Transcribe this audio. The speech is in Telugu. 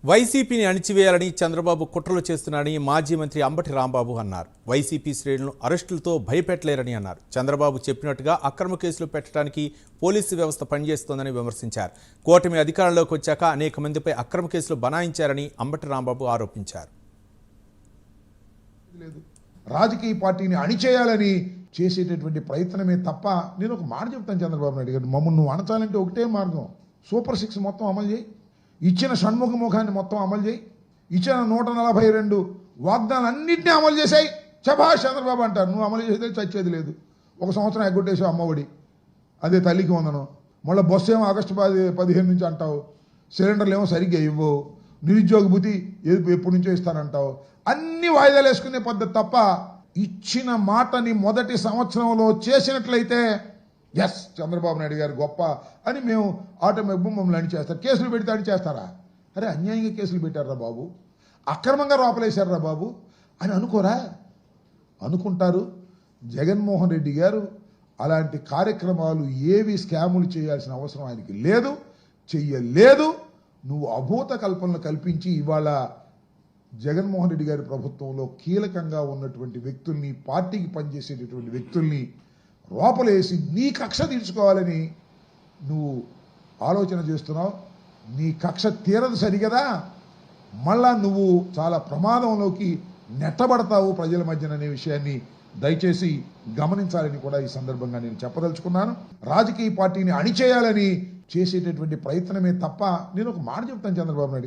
వైసీపీని అణిచివేయాలని చంద్రబాబు కుట్రలు చేస్తున్నారని మాజీ మంత్రి అంబటి రాంబాబు అన్నారు. వైసీపీ శ్రేణులను అరెస్టులతో భయపెట్టలేరని అన్నారు. చంద్రబాబు చెప్పినట్టుగా అక్రమ కేసులు పెట్టడానికి పోలీసు వ్యవస్థ పనిచేస్తోందని విమర్శించారు. కూటమి అధికారంలోకి వచ్చాక అనేక మందిపై అక్రమ కేసులు బనాయించారని అంబటి రాంబాబు ఆరోపించారు. రాజకీయ పార్టీని అణిచేయాలని చేసేటటువంటి ప్రయత్నమే తప్ప, నేను ఒక మాట చెప్తాను చంద్రబాబు నాయుడు గారు, మమ్మల్ని నువ్వు అణచాలంటే ఒకటే మార్గం, సూపర్ 6 మొత్తం అమలు చేయి, ఇచ్చిన షణ్ముఖముఖాన్ని మొత్తం అమలు చేయి, ఇచ్చిన 142 వాగ్దానాలన్నింటినీ అమలు చేసాయి. శభాష్ చంద్రబాబు అంటారు. నువ్వు అమలు చేసేది చచ్చేది లేదు. 1 సంవత్సరం ఎగ్గొట్టేసావు అమ్మఒడి, అదే తల్లికి వందనం, మళ్ళీ బస్సు ఏమో ఆగస్టు 15 నుంచి అంటావు, సిలిండర్లు ఏమో సరిగ్గా ఇవ్వవు, నిరుద్యోగ భృతి ఎప్పటి నుంచో ఇస్తానంటావు. అన్ని వాయిదాలు వేసుకునే పద్ధతి తప్ప, ఇచ్చిన మాటని మొదటి సంవత్సరంలో చేసినట్లయితే ఎస్ చంద్రబాబు నాయుడు గారు గొప్ప అని మేము ఆటోమేటిక్ మమ్మల్ని అణిచేస్తారు. కేసులు పెడితే అణిచేస్తారా? అరే అన్యాయంగా కేసులు పెట్టారా బాబు, అక్రమంగా లోపలేశారా బాబు అని అనుకోరా? అనుకుంటారు. జగన్మోహన్ రెడ్డి గారు అలాంటి కార్యక్రమాలు ఏవి స్కాములు చేయాల్సిన అవసరం ఆయనకి లేదు, చెయ్యలేదు. నువ్వు అభూత కల్పనలు కల్పించి ఇవాళ జగన్మోహన్ రెడ్డి గారి ప్రభుత్వంలో కీలకంగా ఉన్నటువంటి వ్యక్తుల్ని, పార్టీకి పనిచేసేటటువంటి వ్యక్తుల్ని లోపలేసి నీ కక్ష తీర్చుకోవాలని నువ్వు ఆలోచన చేస్తున్నావు. నీ కక్ష తీరదు సరిగదా, మళ్ళా నువ్వు చాలా ప్రమాదంలోకి నెట్టబడతావు ప్రజల మధ్యన అనే విషయాన్ని దయచేసి గమనించాలని కూడా ఈ సందర్భంగా నేను చెప్పదలుచుకున్నాను. రాజకీయ పార్టీని అణిచేయాలని చేసేటటువంటి ప్రయత్నమే తప్ప, నేను ఒక మాట చెప్తాను చంద్రబాబు నాయుడు